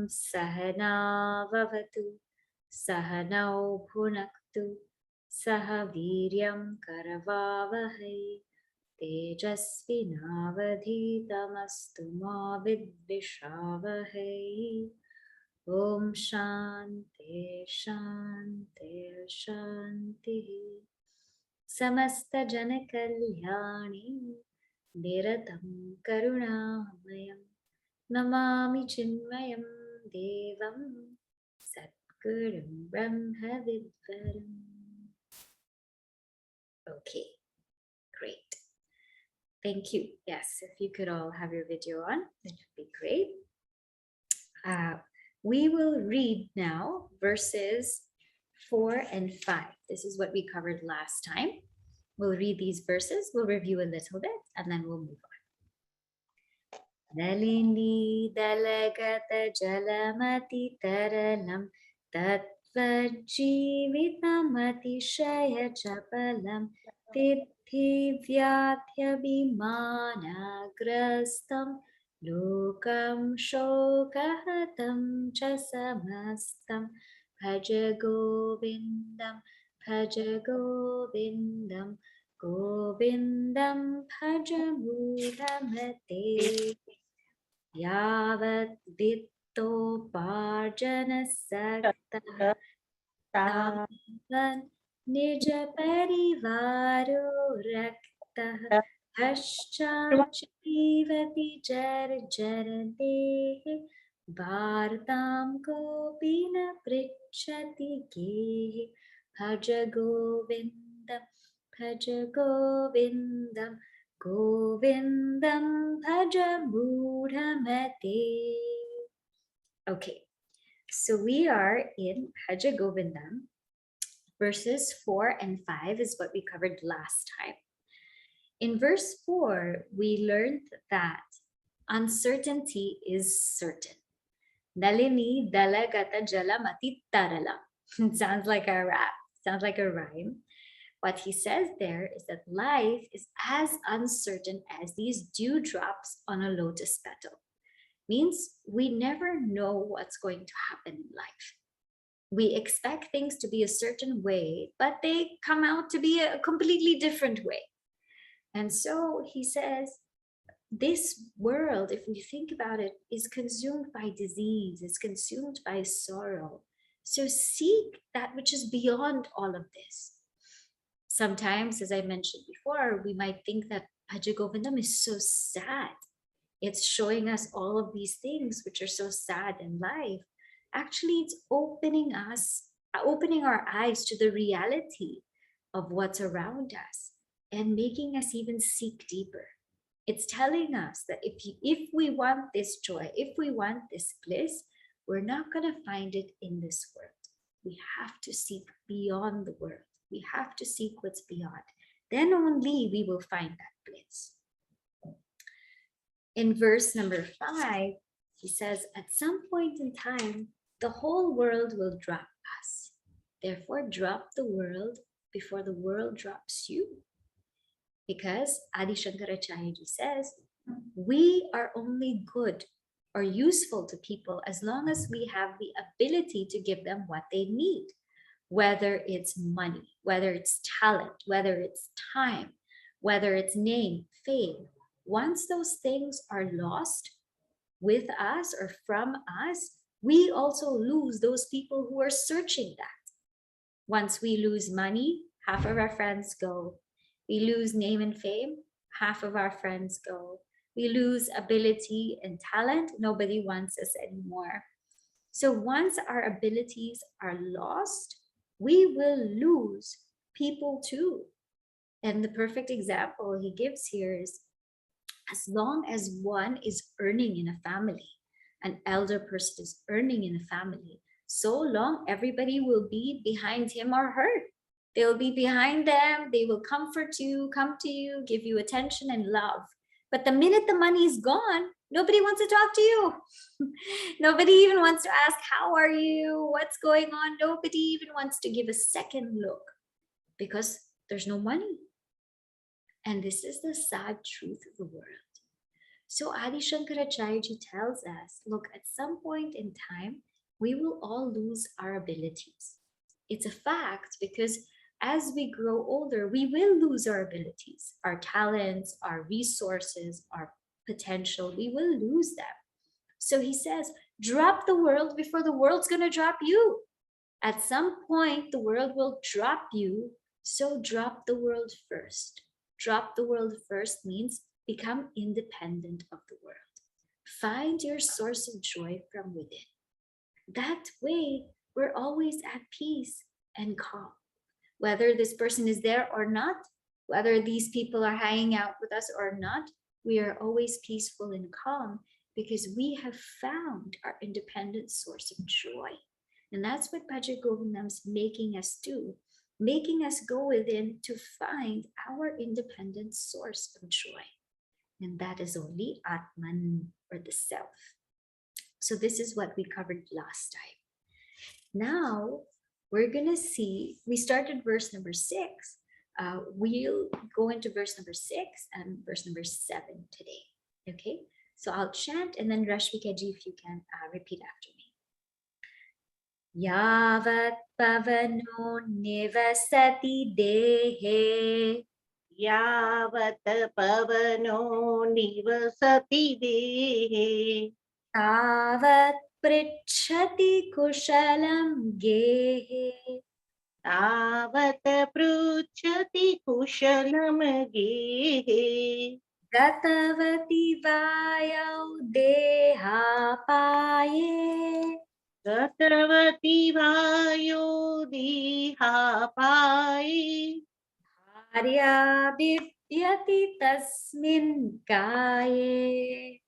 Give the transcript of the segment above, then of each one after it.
Sahana Vavatu Sahanau Bhunaktu Saha Viryam Karavavahai Tejasvinavadhitamastu ma vidvishavahai. Om Shanti Shanti Shanti. Samasta Janakalyani Niratam Karunamayam Namami Chinmayam Devam Satgurum Brahma Vidvaram. Okay, great. Thank you. Yes, if you could all have your video on, that would be great. We will read now verses 4 and 5. This is what we covered last time. We'll read these verses, we'll review a little bit, and then we'll move on. Dalini dalagata jalamati taralam tatvajivitamati shaya chapalam tithi vyathyabhimanagrastam lokam shokahatam cha samastam bhaja govindam govindam bhaja mudamate yavat vittoparjana sakta tavan nija parivaro rakta Paschachivati jar jaradehe Bhartam kopina prichati gehe Bhaja Govindam Govindam Bhaja Mudhamate. Okay, so we are in Bhaja Govindam. Verses 4 and 5 is what we covered last time. In verse 4, we learned that uncertainty is certain. Nalini dalagata jalamati tarala. Sounds like a rap, sounds like a rhyme. What he says there is that life is as uncertain as these dewdrops on a lotus petal. Means we never know what's going to happen in life. We expect things to be a certain way, but they come out to be a completely different way. And so he says, this world, if we think about it, is consumed by disease, is consumed by sorrow. So seek that which is beyond all of this. Sometimes, as I mentioned before, we might think that Bhaja Govindam is so sad. It's showing us all of these things which are so sad in life. Actually, it's opening our eyes to the reality of what's around us and making us even seek deeper. It's telling us that if we want this joy, if we want this bliss, we're not going to find it in this world. We have to seek beyond the world. We have to seek what's beyond. Then only we will find that bliss. In verse number 5, he says, at some point in time, the whole world will drop us. Therefore, drop the world before the world drops you. Because Adi Shankaracharya says, we are only good or useful to people as long as we have the ability to give them what they need. Whether it's money, whether it's talent, whether it's time, whether it's name, fame. Once those things are lost with us or from us, we also lose those people who are searching that. Once we lose money, half of our friends go. We lose name and fame, half of our friends go. We lose ability and talent, nobody wants us anymore. So once our abilities are lost, we will lose people too. And the perfect example he gives here is, as long as one is earning in a family, an elder person is earning in a family, so long everybody will be behind him or her. They'll be behind them, they will comfort you, come to you, give you attention and love. But the minute the money is gone, nobody wants to talk to you. Nobody even wants to ask, how are you? What's going on? Nobody even wants to give a second look because there's no money. And this is the sad truth of the world. So Adi Shankaracharya tells us, look, at some point in time, we will all lose our abilities. It's a fact because as we grow older, we will lose our abilities, our talents, our resources, our potential. We will lose them. So he says, drop the world before the world's going to drop you. At some point, the world will drop you. So drop the world first. Drop the world first means become independent of the world. Find your source of joy from within. That way, we're always at peace and calm. Whether this person is there or not, whether these people are hanging out with us or not, we are always peaceful and calm because we have found our independent source of joy. And that's what Bhaja Govindam's making us do, making us go within to find our independent source of joy. And that is only Atman, or the self. So this is what we covered last time. Now we're gonna see, we started verse number 6. We'll go into verse number 6 and verse number 7 today. Okay, so I'll chant and then Rashmika ji, if you can repeat after me. Yavat pavano nivasati dehe. Yavat pavano nivasati dehe. Tavat pritchati kushalam gehe. Tavat pruchati kushalam gehe. Gatavati vayau dehapaye. Gatavati vayo dehapaye. Arya bibyati tasmin kaye.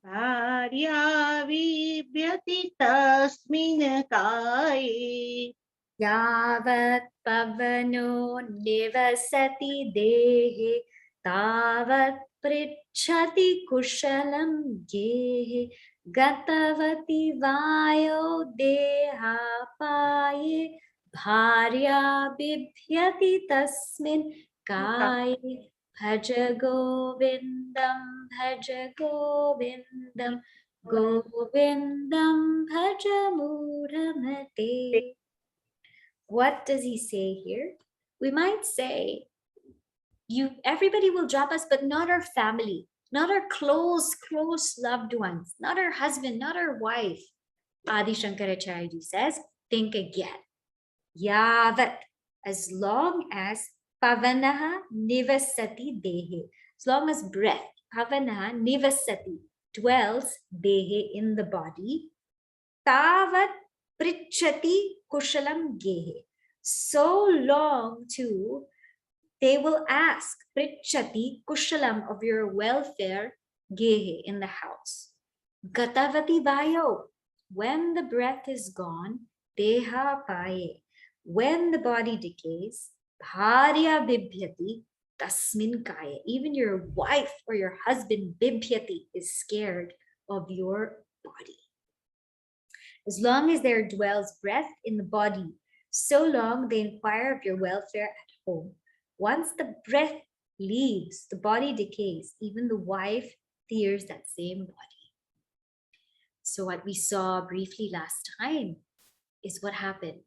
Bharya vibhyati tasmin kaye. Yavat pavano nivasati dehe. Tavat pritchati kushalam gehe. Gatavati vayo dehapaye. Bharya bibhyati tasmin kaye. Bhaja Govindam, Bhaja Govindam, Govindam Bhaja Mudhamate. What does he say here? We might say, everybody will drop us, but not our family, not our close loved ones, not our husband, not our wife. Adi Shankaracharya says, think again. Yavat, as long as pavanaha nivasati dehe, as long as breath, pavanaha nivasati, dwells dehe, in the body, tavat prichati kushalam gehe, so long too they will ask prichati kushalam, of your welfare, gehe, in the house. Gatavati vayo, when the breath is gone, deha paye, when the body decays, bharya bibhyati tasmin kaya, even your wife or your husband bibhyati is scared of your body. As long as there dwells breath in the body, so long they inquire of your welfare at home. Once the breath leaves, the body decays, even the wife fears that same body. So what we saw briefly last time is what happens.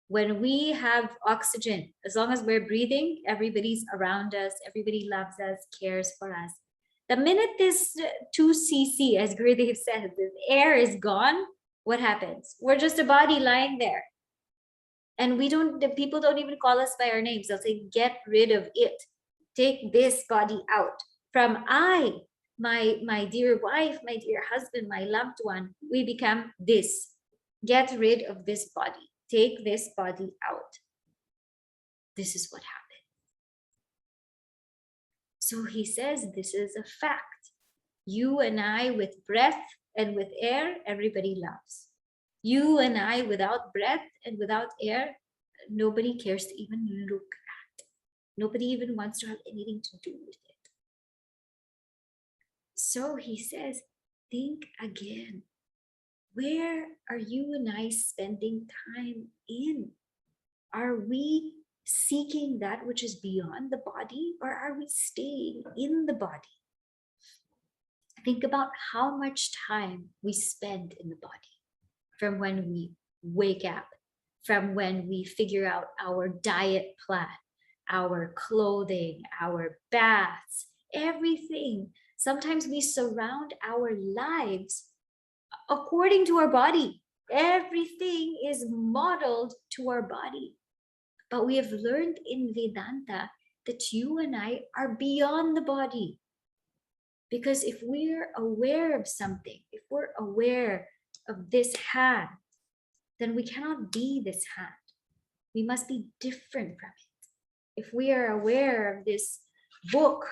When we have oxygen, as long as we're breathing, everybody's around us, everybody loves us, cares for us. The minute this 2 cc, as Gurudev says, this air is gone, what happens? We're just a body lying there. And the people don't even call us by our names. They'll say, get rid of it. Take this body out. From I, my dear wife, my dear husband, my loved one, we become this. Get rid of this body. Take this body out. This is what happened. So he says, this is a fact. You and I with breath and with air, everybody loves. You and I without breath and without air, nobody cares to even look at. Nobody even wants to have anything to do with it. So he says, think again. Where are you and I spending time in? Are we seeking that which is beyond the body, or are we staying in the body? Think about how much time we spend in the body, from when we wake up, from when we figure out our diet plan, our clothing, our baths, everything. Sometimes we surround our lives according to our body. Everything is modeled to our body. But we have learned in Vedanta that you and I are beyond the body. Because if we're aware of something, if we're aware of this hand, then we cannot be this hand. We must be different from it. If we are aware of this book,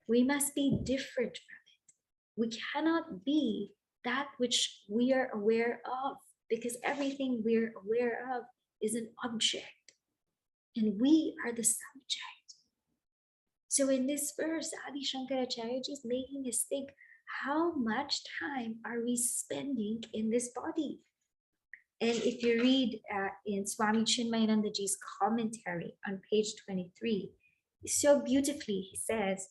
we must be different from it. We cannot be that which we are aware of, because everything we're aware of is an object, and we are the subject. So in this verse, Adi Shankaracharya is making us think, how much time are we spending in this body? And if you read in Swami Chinmayanandaji's commentary on page 23, so beautifully he says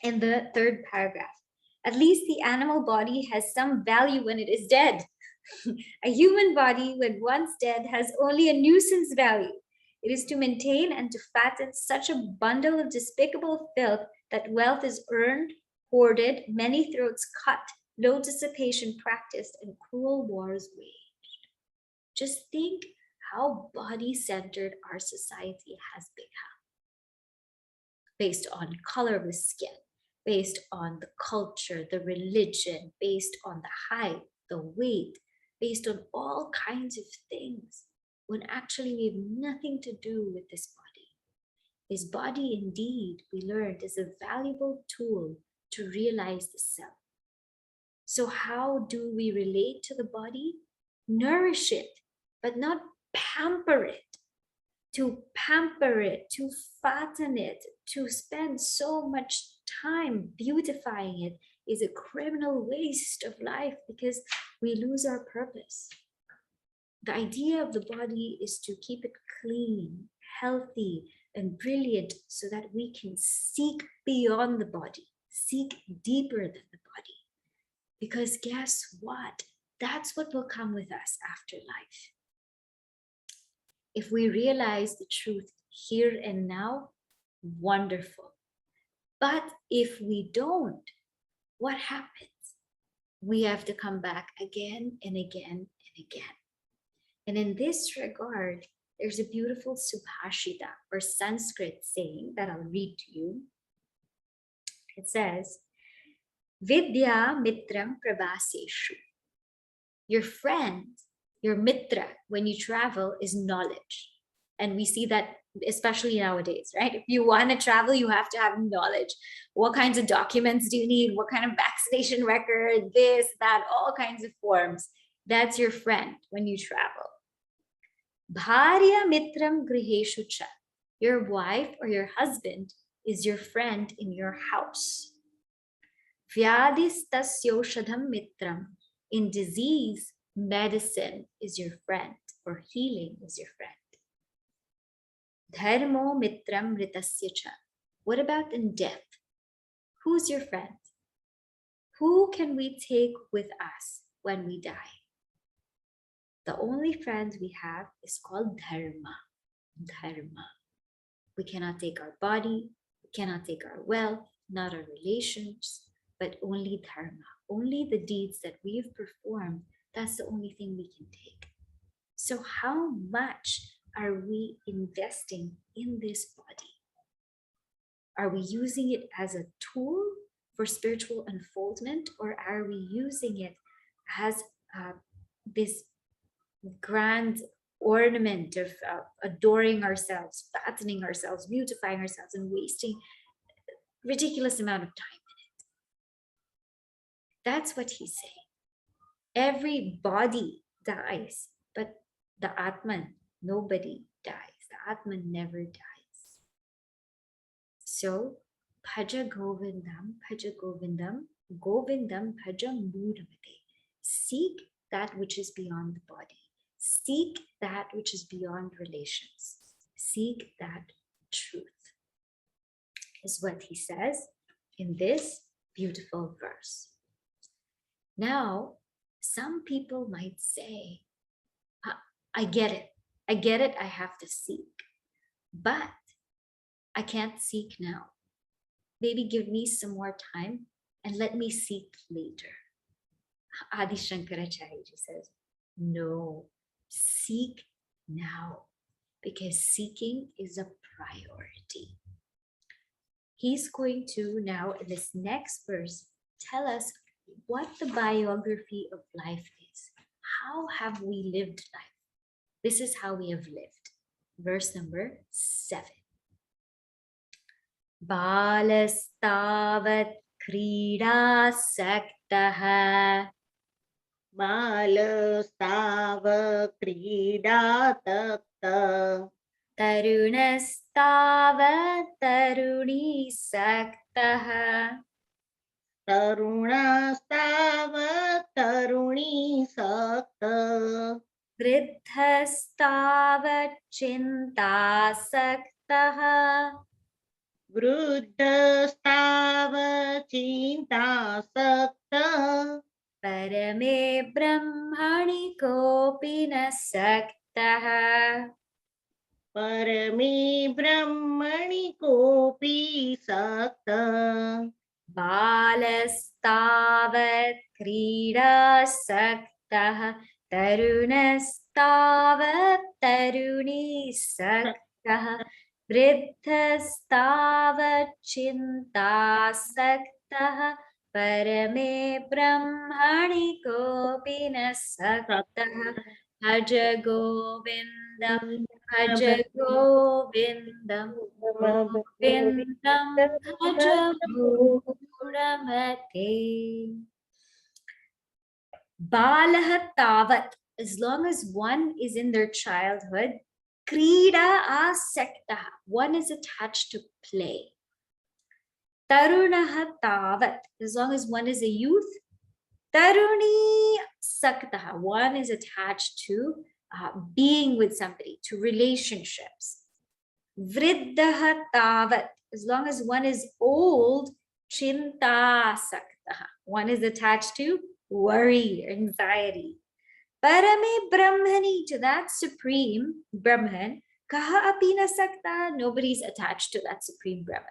in the third paragraph, at least the animal body has some value when it is dead. A human body, when once dead, has only a nuisance value. It is to maintain and to fatten such a bundle of despicable filth that wealth is earned, hoarded, many throats cut, low dissipation practiced, and cruel wars waged. Just think how body-centered our society has become, based on color of the skin, based on the culture, the religion, based on the height, the weight, based on all kinds of things, when actually we have nothing to do with this body. This body, indeed, we learned, is a valuable tool to realize the self. So how do we relate to the body? Nourish it, but not pamper it. To pamper it, to fatten it, to spend so much time beautifying it is a criminal waste of life, because we lose our purpose. The idea of the body is to keep it clean, healthy, and brilliant, so that we can seek beyond the body, seek deeper than the body. Because guess what? That's what will come with us after life. If we realize the truth here and now, wonderful. But if we don't, what happens? We have to come back again and again and again. And in this regard, there's a beautiful Subhashita or Sanskrit saying that I'll read to you. It says, Vidya mitram prabhaseshu. Your friend, your mitra, when you travel, is knowledge. And we see that especially nowadays, right? If you want to travel, you have to have knowledge. What kinds of documents do you need? What kind of vaccination record? This, that, all kinds of forms. That's your friend when you travel. Bharya mitram griheshu cha. Your wife or your husband is your friend in your house. Vyadistasyoshadham mitram. In disease, medicine is your friend, or healing is your friend. Dharmo mitram ritasya cha. What about in death? Who's your friend? Who can we take with us when we die? The only friend we have is called dharma. Dharma. We cannot take our body, we cannot take our wealth, not our relations, but only dharma. Only the deeds that we've performed, that's the only thing we can take. So how much are we investing in this body? Are we using it as a tool for spiritual unfoldment, or are we using it as this grand ornament of adoring ourselves, fattening ourselves, beautifying ourselves, and wasting ridiculous amount of time in it? That's what he's saying. Every body dies, but the Atman, nobody dies. The Atman never dies. So, Bhaja Govindam, Bhaja Govindam, Govindam Bhajam Muramate. Seek that which is beyond the body. Seek that which is beyond relations. Seek that truth, is what he says in this beautiful verse. Now, some people might say, I get it. I get it. I have to seek. But I can't seek now. Maybe give me some more time and let me seek later. Adi Shankaracharya says, no, seek now, because seeking is a priority. He's going to now, in this next verse, tell us what the biography of life is. How have we lived life? This is how we have lived. Verse number 7. Balastavat क्रीडासक्तः बालस्ताव क्रीडातक्त तरुणस्तावत् तरुणीसक्तः तरुणस्ताव तरुणीसक्त वृद्धस्तावत् चिन्तासक्तः वृद्धस्ताव चिन्तासक्त परमे ब्रह्मणि कोऽपि न सक्तः परमे ब्रह्मणि कोऽपि सक्त बालस्तावत् क्रीडासक्तः तरुणस्तावत् तरुणीसक्तः वृद्धस्तावत् चिन्तासक्तः परमे ब्रह्मणि कोऽपि न सक्तः भज गोविन्दं भज गोविन्दं गोविन्दं भज मूढमते. Balah tavat, as long as one is in their childhood, krida asekta, one is attached to play. Tarunaha tavat, as long as one is a youth, taruni saktaha, one is attached to being with somebody, to relationships. Vriddaha tavat, as long as one is old, chinta saktaha, one is attached to worry, anxiety. Parame Brahmani, to that supreme Brahman, kaha apina sakta, nobody's attached to that supreme Brahman.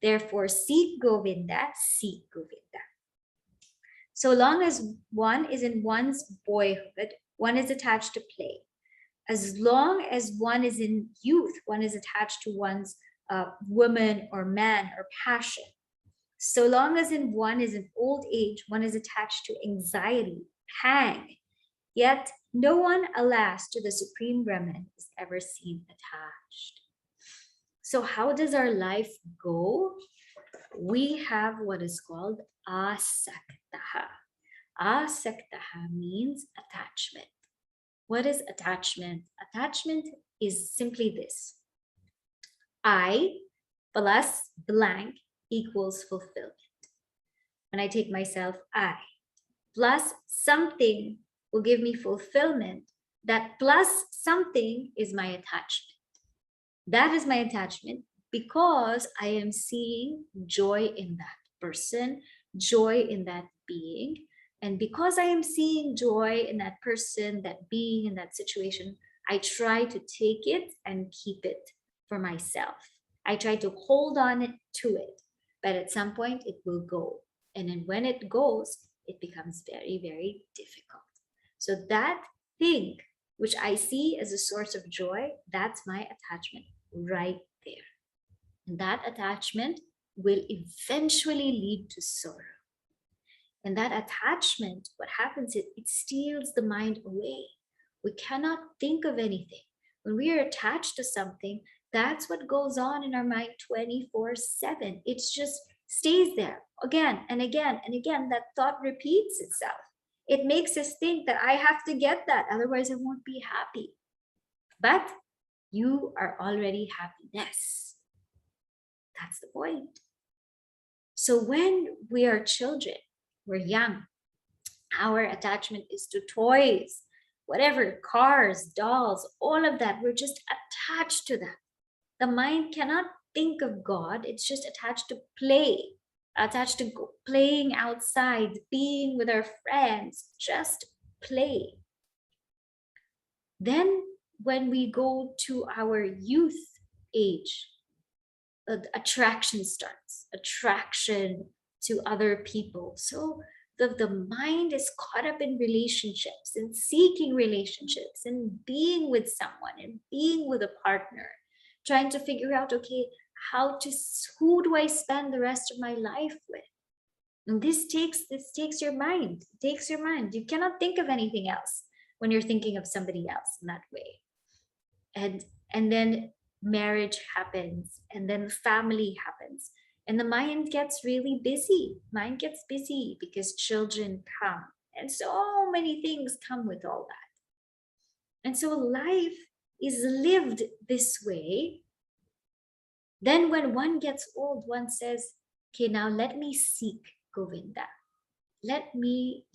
Therefore, seek Govinda, seek Govinda. So long as one is in one's boyhood, one is attached to play. As long as one is in youth, one is attached to one's woman or man or passion. So long as in one is in old age, one is attached to anxiety, pang. Yet no one, alas, to the Supreme Brahman is ever seen attached. So how does our life go? We have what is called asaktaha. Asaktaha means attachment. What is attachment? Attachment is simply this. I plus blank equals fulfillment. When I take myself, I plus something will give me fulfillment. That plus something is my attachment. That is my attachment because I am seeing joy in that person, joy in that being. And because I am seeing joy in that person, that being, in that situation, I try to take it and keep it for myself. I try to hold on to it, but at some point it will go. And then when it goes, it becomes very, very difficult. So that thing which I see as a source of joy, that's my attachment right there. And that attachment will eventually lead to sorrow. And that attachment, what happens is it steals the mind away. We cannot think of anything. When we are attached to something, that's what goes on in our mind 24/7. It just stays there again and again and again. That thought repeats itself. It makes us think that I have to get that, otherwise I won't be happy. But you are already happiness. That's the point. So when we are children, we're young, our attachment is to toys, whatever, cars, dolls, all of that. We're just attached to that. The mind cannot think of God. It's just attached to play, attached to playing outside, being with our friends, just play. Then when we go to our youth age, attraction starts, attraction to other people. So the mind is caught up in relationships and seeking relationships and being with someone and being with a partner, trying to figure out, okay, who do I spend the rest of my life with? And this takes your mind. It takes your mind. You cannot think of anything else when you're thinking of somebody else in that way. And then marriage happens, and then family happens, and the mind gets really busy. Mind gets busy because children come, and so many things come with all that. And so life is lived this way. Then when one gets old, one says, okay, now let me seek Govinda. Let me,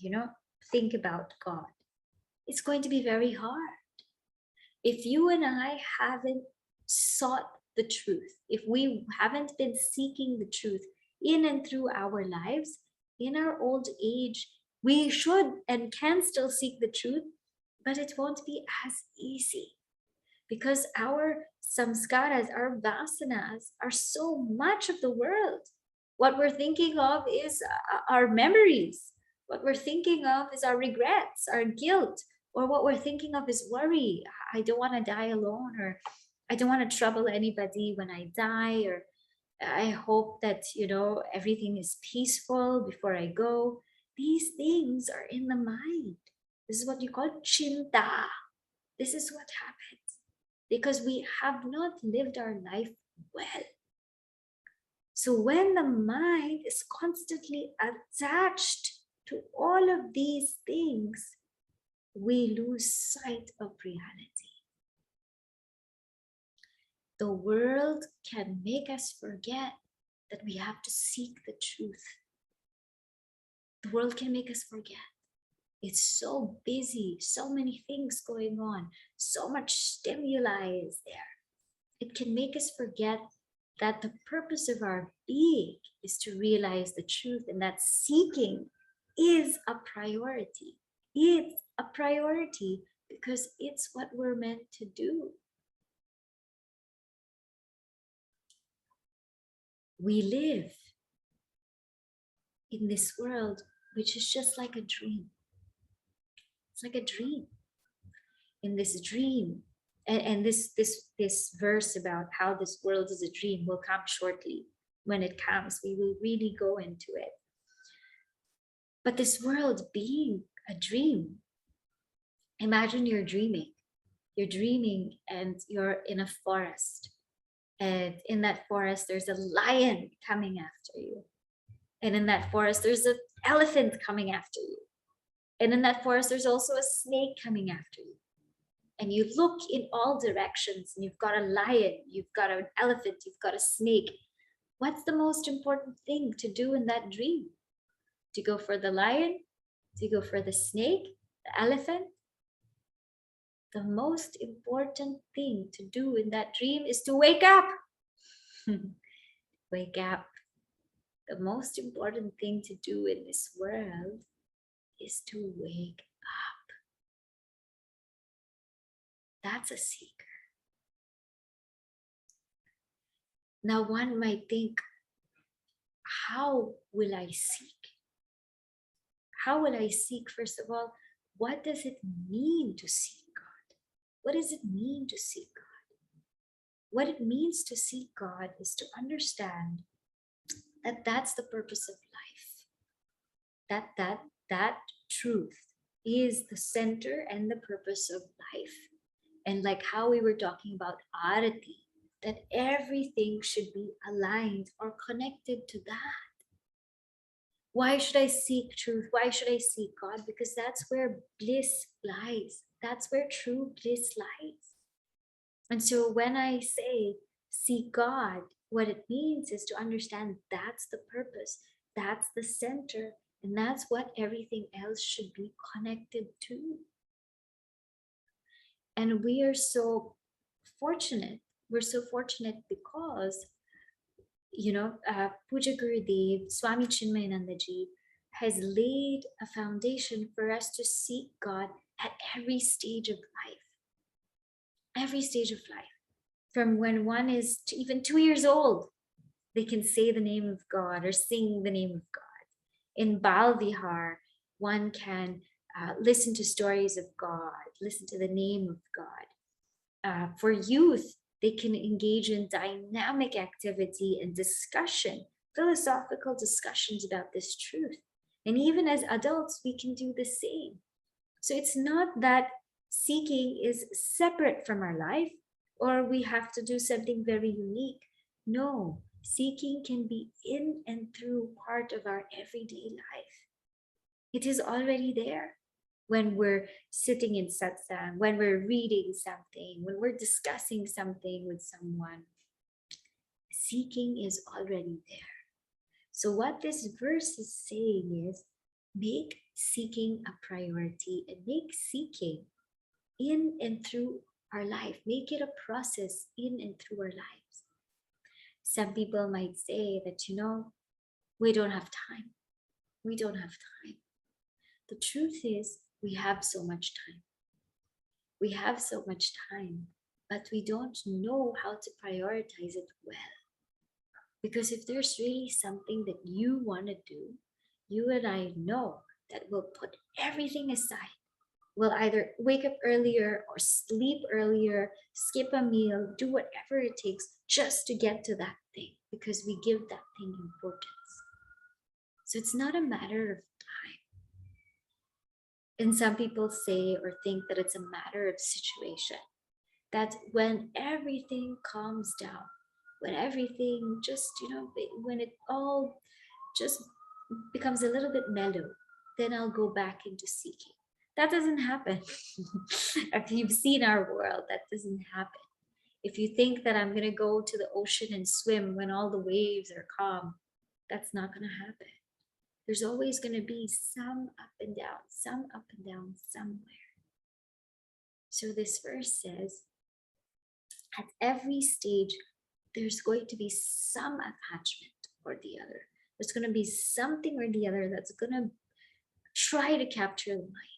think about God. It's going to be very hard. If you and I haven't sought the truth, if we haven't been seeking the truth in and through our lives, in our old age, we should and can still seek the truth, but it won't be as easy because our samskaras, our vasanas are so much of the world. What we're thinking of is our memories. What we're thinking of is our regrets, our guilt, or what we're thinking of is worry. I don't want to die alone, or I don't want to trouble anybody when I die, or I hope that, everything is peaceful before I go. These things are in the mind. This is what you call chinta. This is what happens because we have not lived our life well. So when the mind is constantly attached to all of these things, we lose sight of reality. The world can make us forget that we have to seek the truth. The world can make us forget. It's so busy, so many things going on, so much stimuli is there. It can make us forget that the purpose of our being is to realize the truth, and that seeking is a priority. It's a priority because it's what we're meant to do. We live in this world which is just like a dream. It's like a dream. In this dream, and this verse about how this world is a dream will come shortly. When it comes, we will really go into it. But this world being a dream, imagine you're dreaming and you're in a forest, and in that forest there's a lion coming after you, and in that forest there's an elephant coming after you, and in that forest there's also a snake coming after you. And you look in all directions and you've got a lion, you've got an elephant, you've got a snake. What's the most important thing to do in that dream? To go for the lion? To go for the snake? The elephant? The most important thing to do in that dream is to wake up. Wake up. The most important thing to do in this world is to wake up. That's a seeker. Now one might think, how will I seek? How will I seek? First of all, what does it mean to seek God? What does it mean to seek God? What it means to seek God is to understand that that's the purpose of life. That truth is the center and the purpose of life. And like how we were talking about arati, that everything should be aligned or connected to that. Why should I seek truth? Why should I seek God? Because that's where bliss lies. That's where true bliss lies. And so when I say seek God, what it means is to understand that's the purpose, that's the center, and that's what everything else should be connected to. And we are so fortunate. We're so fortunate because Puja Gurudev, Swami Chinmayanandaji has laid a foundation for us to seek God at every stage of life. Every stage of life. From when one is even 2 years old, they can say the name of God or sing the name of God. In Bal Vihar, one can listen to stories of God, listen to the name of God. For youth, they can engage in dynamic activity and discussion, philosophical discussions about this truth. And even as adults, we can do the same. So it's not that seeking is separate from our life or we have to do something very unique. No, seeking can be in and through part of our everyday life. It is already there when we're sitting in satsang, when we're reading something, when we're discussing something with someone. Seeking is already there. So what this verse is saying is, make seeking a priority and make seeking in and through our life. Make it a process in and through our lives. Some people might say that, we don't have time. We don't have time. The truth is, we have so much time. We have so much time, but we don't know how to prioritize it well. Because if there's really something that you want to do, you and I know that we'll put everything aside. We'll either wake up earlier or sleep earlier, skip a meal, do whatever it takes just to get to that thing because we give that thing importance. So it's not a matter of time. And some people say or think that it's a matter of situation. That when everything calms down, when everything just, when it all just becomes a little bit mellow, then I'll go back into seeking. That doesn't happen. If you've seen our world, that doesn't happen. If you think that I'm going to go to the ocean and swim when all the waves are calm, that's not going to happen. There's always going to be some up and down somewhere. So this verse says, at every stage, there's going to be some attachment or the other. There's going to be something or the other that's going to try to capture the mind.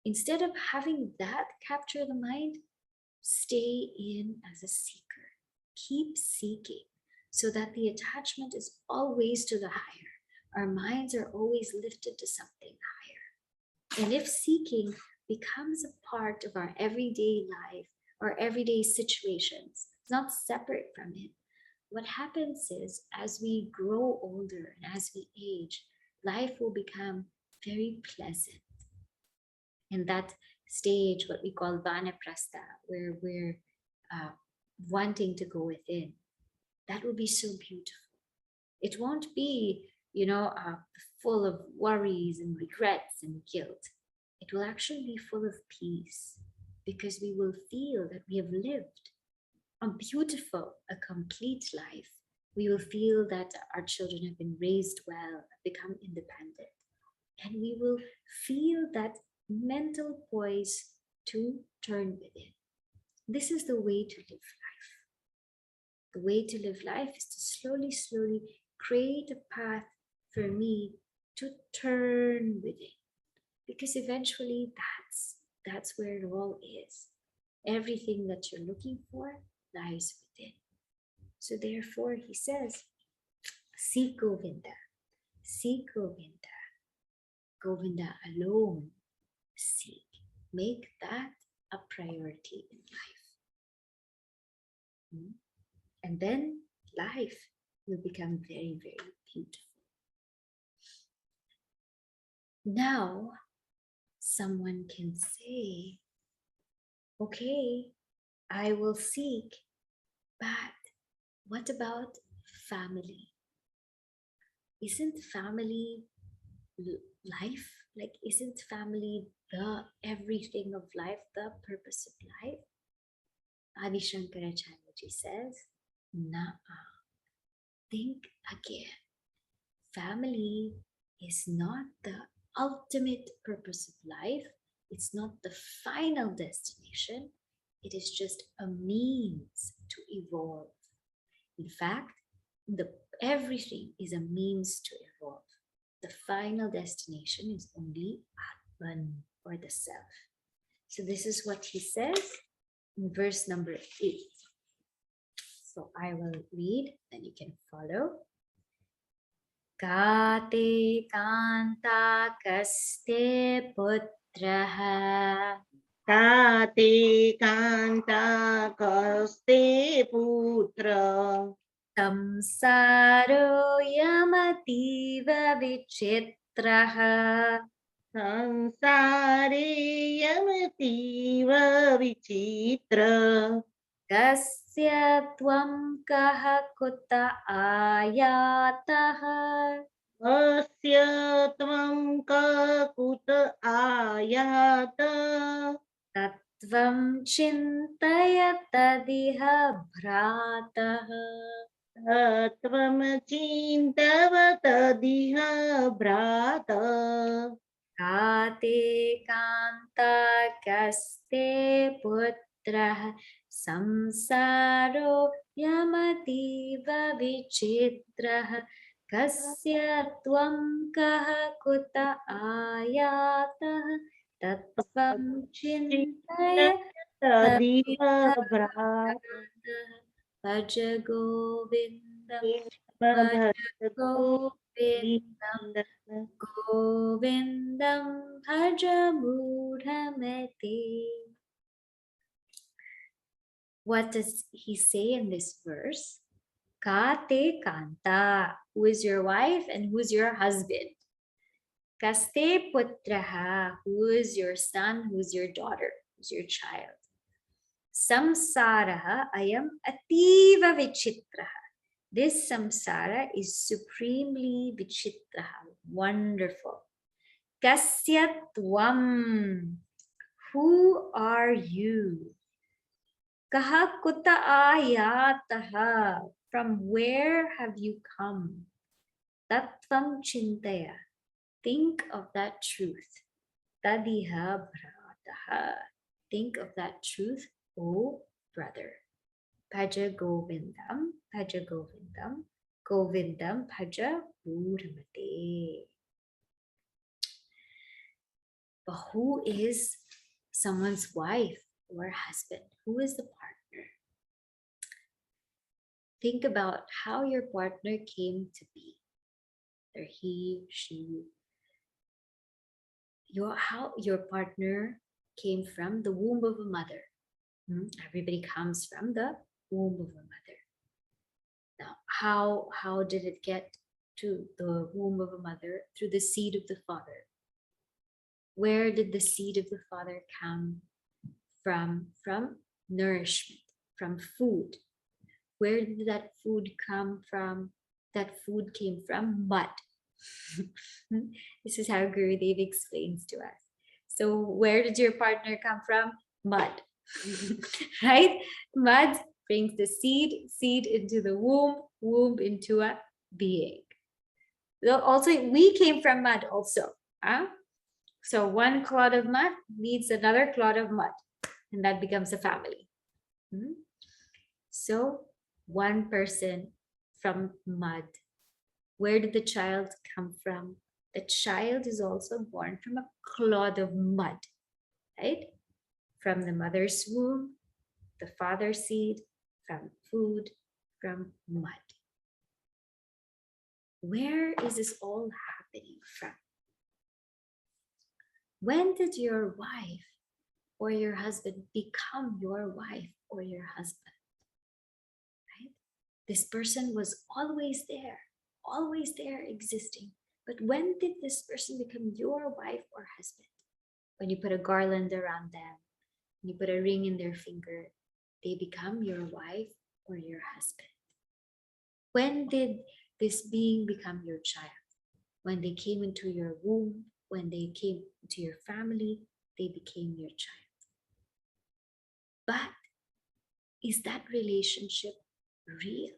Instead of having that capture the mind, stay in as a seeker. Keep seeking so that the attachment is always to the higher. Our minds are always lifted to something higher. And if seeking becomes a part of our everyday life or everyday situations, it's not separate from it, what happens is as we grow older and as we age, life will become very pleasant. In that stage, what we call vanaprastha, where we're wanting to go within, that will be so beautiful. It won't be, full of worries and regrets and guilt. It will actually be full of peace because we will feel that we have lived a beautiful, a complete life. We will feel that our children have been raised well, become independent, and we will feel that mental poise to turn within. This is the way to live life. The way to live life is to slowly create a path for me to turn within. Because eventually that's where it all is. Everything that you're looking for lies within. So therefore he says, seek Govinda. Seek Govinda. Govinda alone. Seek. Make that a priority in life. And then life will become very, very beautiful. Now, someone can say, okay, I will seek, but what about family? Isn't family life? Like, isn't family the everything of life, the purpose of life? Adi Shankaracharya says, nah, think again. Family is not the ultimate purpose of life. It's not the final destination. It is just a means to evolve. In fact, Everything is a means to evolve. The final destination is only Atman, or the self. So this is what he says in verse number 8. So I will read, then you can follow. Kate kanta kaste putraha Tate kanta kaste putra. samsaro yamativa vichitraha Sansare yamativa vichitra. kasya tvam kaha kuta ayataha Asya tvam kakut ayata. Tatvam chintaya tadiha bhrataha. Tvam chintavata bhrata. Kate kanta kaste putraha samsaro yamativa vichitraha kasya tvam kaha kuta ayataha tatvam chintaya Tadiha bhrata. Bhaja Govindam, Bhaja Bhajako Govindam, Govindam. Govindam, Bhaja Mudhamete. What does he say in this verse? Kate Kanta, who is your wife and who is your husband? Kaste Putraha, who is your son, who is your daughter, who is your child? Samsaraha ayam ativa vichitraha. This samsara is supremely vichitraha, wonderful. Kasya tvam, who are you? Kaha kuta ayataha, from where have you come? Tattvam chintaya, think of that truth. Tadiha bhrataha, think of that truth, O brother. Bhaja Govindam, Bhaja Govindam, Govindam Bhaja Mudhamate. But who is someone's wife or husband? Who is the partner? Think about how your partner came to be. Or he, she, how your partner came from the womb of a mother. Everybody comes from the womb of a mother. Now, how did it get to the womb of a mother? Through the seed of the father. Where did the seed of the father come from? From nourishment, from food. Where did that food come from? That food came from mud. This is how Gurudev explains to us. So where did your partner come from? Mud. Right? Mud brings the seed into the womb into a being. Also, we came from mud also. Huh? So one clod of mud needs another clod of mud, and that becomes a family. So one person from mud. Where did the child come from? The child is also born from a clod of mud, right? From the mother's womb, the father's seed, from food, from mud. Where is this all happening from? When did your wife or your husband become your wife or your husband? Right? This person was always there existing. But when did this person become your wife or husband? When you put a garland around them, when you put a ring in their finger, they become your wife or your husband. When did this being become your child? When they came into your womb, when they came into your family, they became your child. But is that relationship real?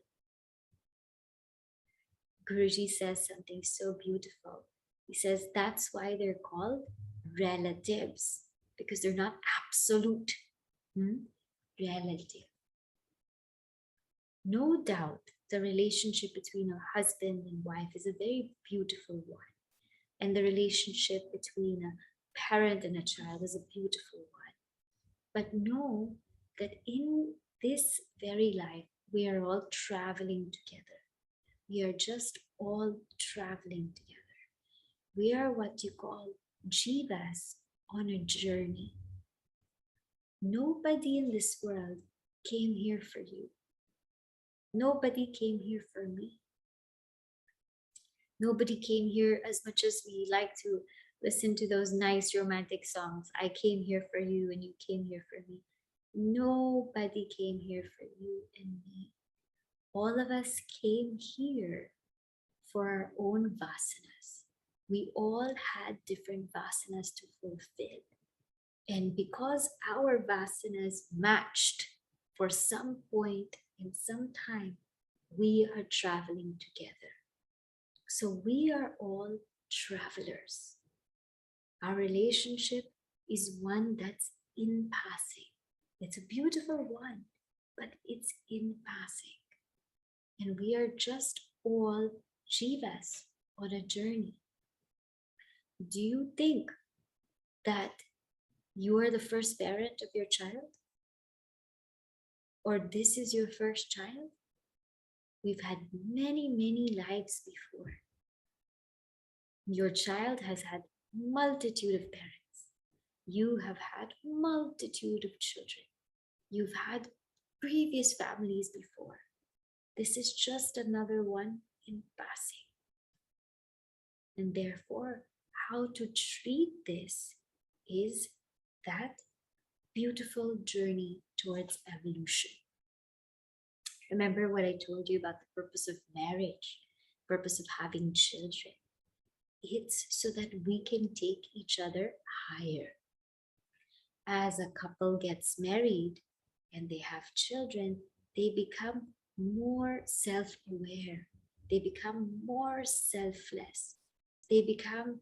Guruji says something so beautiful. He says that's why they're called relatives, because they're not absolute. Relative. No doubt The relationship between a husband and wife is a very beautiful one. And the relationship between a parent and a child is a beautiful one. But know that in this very life, we are all traveling together. We are just all traveling together. We are what you call jivas on a journey. Nobody in this world came here for you. Nobody came here for me. Nobody came here as much as we like to listen to those nice romantic songs. I came here for you and you came here for me. Nobody came here for you and me. All of us came here for our own vasanas. We all had different vasanas to fulfill. And because our vasanas matched for some point in some time, we are traveling together. So we are all travelers. Our relationship is one that's in passing. It's a beautiful one, but it's in passing. And we are just all jivas on a journey. Do you think that you are the first parent of your child? Or this is your first child? We've had many, many lives before. Your child has had multitude of parents. You have had multitude of children. You've had previous families before. This is just another one in passing. And therefore, how to treat this is that beautiful journey towards evolution. Remember what I told you about the purpose of marriage, purpose of having children. It's so that we can take each other higher. As a couple gets married and they have children, they become more self-aware. They become more selfless. They become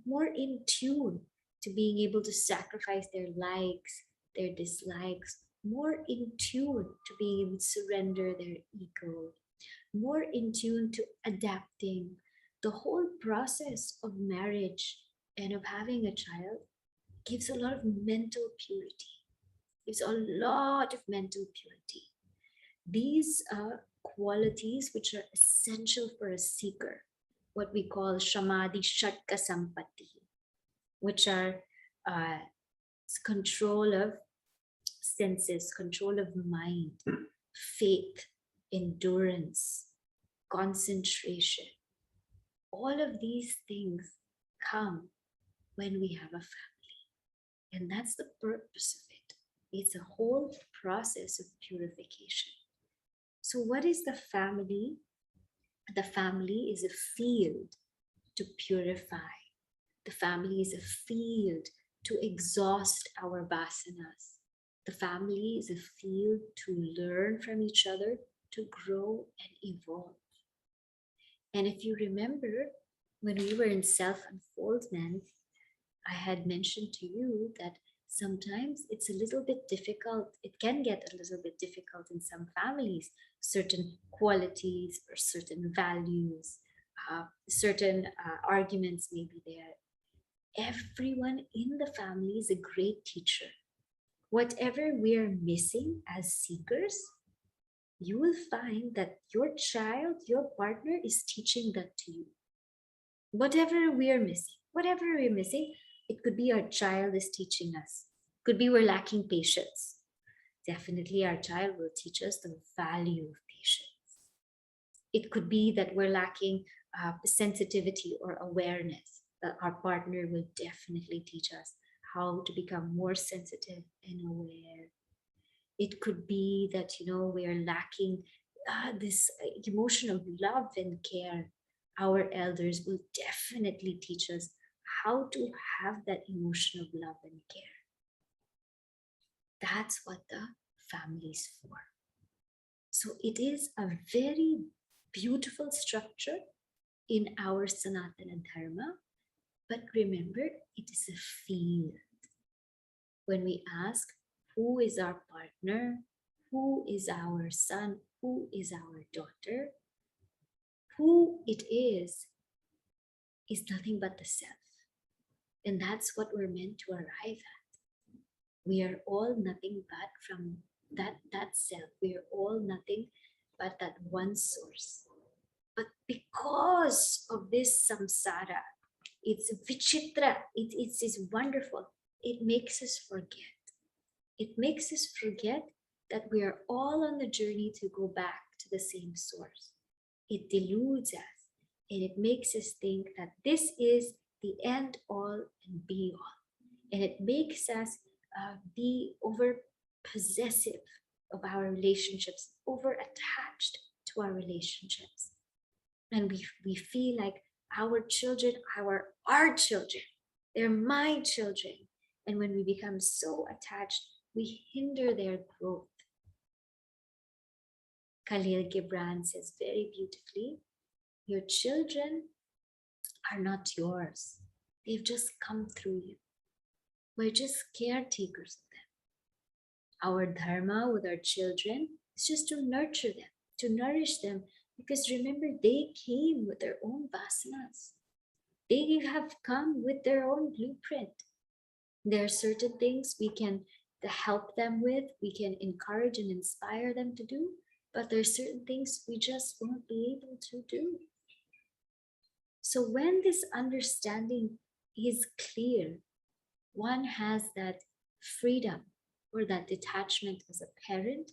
more in tune to being able to sacrifice their likes, their dislikes, more in tune to being able to surrender their ego, more in tune to adapting. The whole process of marriage and of having a child gives a lot of mental purity, gives a lot of mental purity. These are qualities which are essential for a seeker, what we call Shamadhi Shatka Sampatti, which are control of senses, control of mind, faith, endurance, concentration. All of these things come when we have a family. And that's the purpose of it. It's a whole process of purification. So what is the family? The family is a field to purify. The family is a field to exhaust our vasanas. The family is a field to learn from each other, to grow and evolve. And if you remember, when we were in self-unfoldment, I had mentioned to you that sometimes it's a little bit difficult. It can get a little bit difficult in some families. Certain qualities or certain values, certain arguments may be there. Everyone in the family is a great teacher. Whatever we are missing as seekers, you will find that your child, your partner is teaching that to you. Whatever we're missing, it could be our child is teaching us. Could be we're lacking patience. Definitely our child will teach us the value of patience. It could be that we're lacking sensitivity or awareness. Our partner will definitely teach us how to become more sensitive and aware. It could be that, we are lacking this emotion of love and care. Our elders will definitely teach us how to have that emotion of love and care. That's what the family is for. So it is a very beautiful structure in our Sanatana Dharma. But remember, it is a field. When we ask, who is our partner? Who is our son? who is our daughter, who it is nothing but the self. And that's what we're meant to arrive at. We are all nothing but from that self. We are all nothing but that one source. But because of this samsara, it's vichitra, it's wonderful. It makes us forget. It makes us forget that we are all on the journey to go back to the same source. It deludes us and it makes us think that this is the end all and be all. And it makes us be over possessive of our relationships, over attached to our relationships. And we feel like our children are our children. They're my children. And when we become so attached, we hinder their growth. Khalil Gibran says very beautifully, your children are not yours. They've just come through you. We're just caretakers of them. Our dharma with our children is just to nurture them, to nourish them, because remember, they came with their own vasanas. They have come with their own blueprint. There are certain things we can help them with, we can encourage and inspire them to do, but there are certain things we just won't be able to do. So when this understanding is clear, one has that freedom or that detachment as a parent,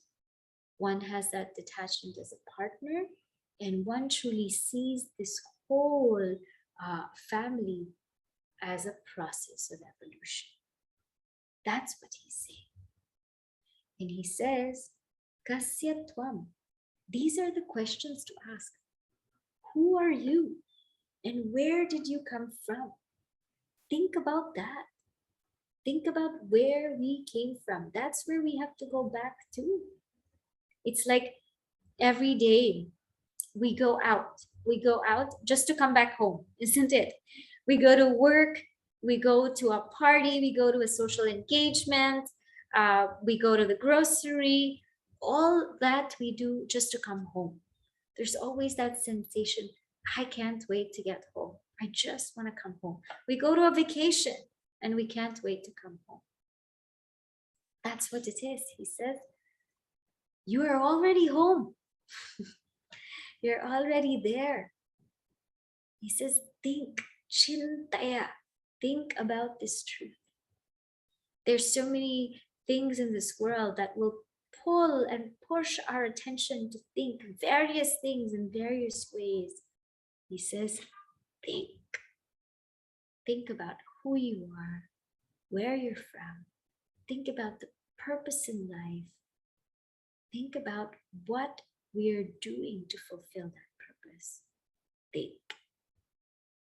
one has that detachment as a partner, and one truly sees this whole family as a process of evolution. That's what he's saying. And he says, Kasya Tvam. These are the questions to ask. Who are you? And where did you come from? Think about that. Think about where we came from. That's where we have to go back to. It's like every day we go out. We go out just to come back home, isn't it? We go to work, we go to a party, we go to a social engagement, we go to the grocery, all that we do just to come home. There's always that sensation, I can't wait to get home. I just want to come home. We go to a vacation and we can't wait to come home. That's what it is, he says. You are already home. You're already there. He says, think, chintaya, think about this truth. There's so many things in this world that will pull and push our attention to think various things in various ways. He says, think. Think about who you are, where you're from. Think about the purpose in life. Think about what we are doing to fulfill that purpose. Think.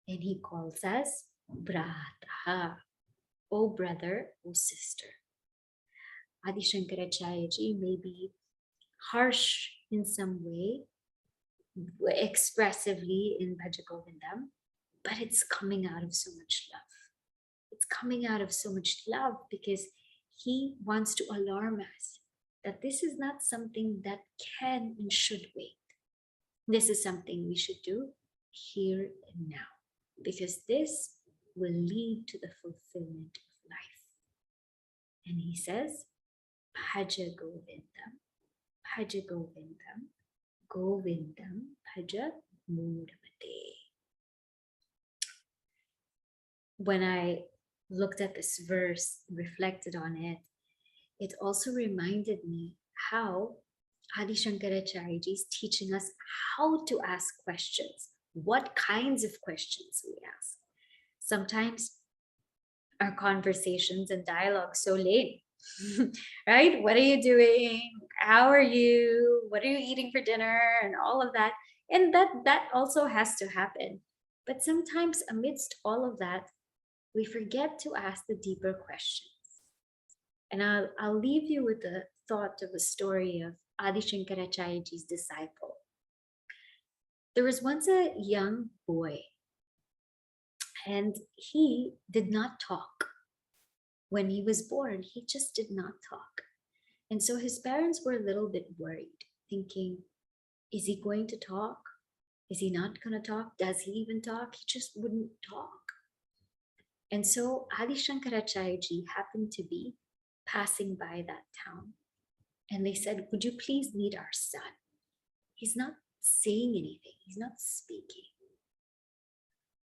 And he calls us Brata, O brother, O sister. Adi Shankaracharya ji may be harsh in some way, expressively in Bhaja Govindam, but it's coming out of so much love. It's coming out of so much love because he wants to alarm us that this is not something that can and should wait. This is something we should do here and now, because this will lead to the fulfillment of life. And he says, Bhaja Govindam, Bhaja Govindam, Govindam, Bhaja Mudamate. When I looked at this verse, reflected on it, it also reminded me how Adi Shankaracharya ji is teaching us how to ask questions, what kinds of questions we ask. Sometimes our conversations and dialogue so lame, right? What are you doing? How are you? What are you eating for dinner? And all of that. And that also has to happen. But sometimes amidst all of that, we forget to ask the deeper questions. And I'll leave you with the thought of a story of Adi Shankaracharya ji's disciple. There was once a young boy, and he did not talk. When he was born, he just did not talk. And so his parents were a little bit worried. thinking, is he going to talk? Is he not going to talk? Does he even talk? He just wouldn't talk. And so Adi Shankaracharya ji happened to be passing by that town. And they said, would you please meet our son? He's not saying anything. He's not speaking.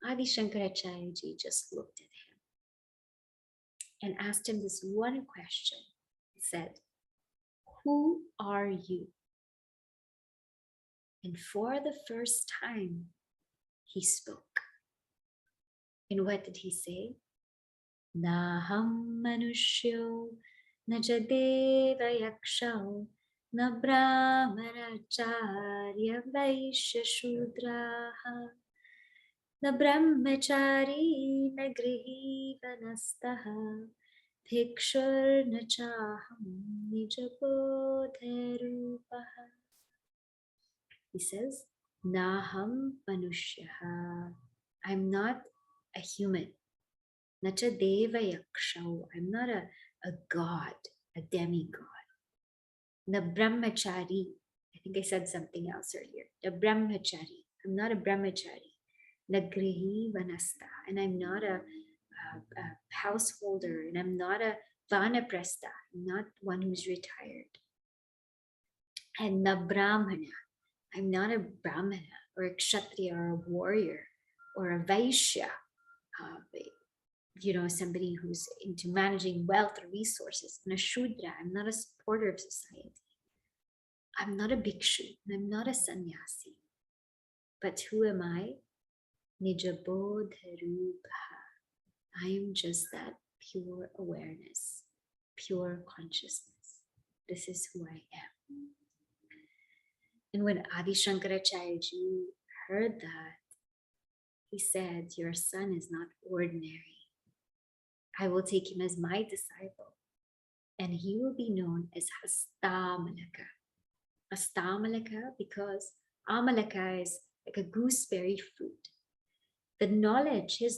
Adi Shankaracharya ji just looked at him and asked him this one question. He said, who are you? And for the first time, he spoke. And what did he say? Naham manushyo na jadeva yakshao na brahmanacharya vaishya shudraha na brahmachari na grihi vanastaha bhikshur na chaham nijabodharupaha. He says, Naham manushyaha. I'm not a human. Nacha deva yakshau. I'm not a god, a demigod. Na brahmachari. I think I said something else earlier. The brahmachari. I'm not a brahmachari. Na grihi vanasta. And I'm not a householder. And I'm not a vanaprastha. I'm not one who's retired. And na brahmana. I'm not a brahmana or a kshatriya or a warrior or a vaishya. Somebody who's into managing wealth or resources. And a shudra, I'm not a supporter of society. I'm not a bhikshu, and I'm not a sannyasi. But who am I? Nijabodharupa. I am just that pure awareness, pure consciousness. This is who I am. And when Adi Shankaracharya ji heard that, he said, your son is not ordinary. I will take him as my disciple, and he will be known as Hastamalaka. Hastamalaka because Amalaka is like a gooseberry fruit. His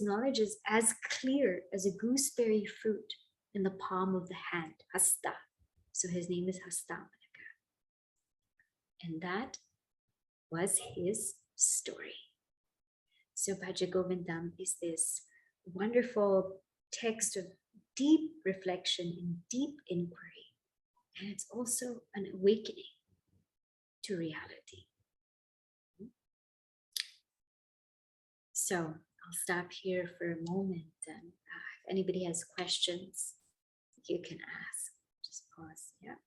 knowledge is as clear as a gooseberry fruit in the palm of the hand, Hasta. So his name is Hastamalaka. And that was his story. So Bhaja Govindam is this wonderful text of deep reflection and deep inquiry. And it's also an awakening to reality. So I'll stop here for a moment. And if anybody has questions, you can ask. Just pause. Yeah.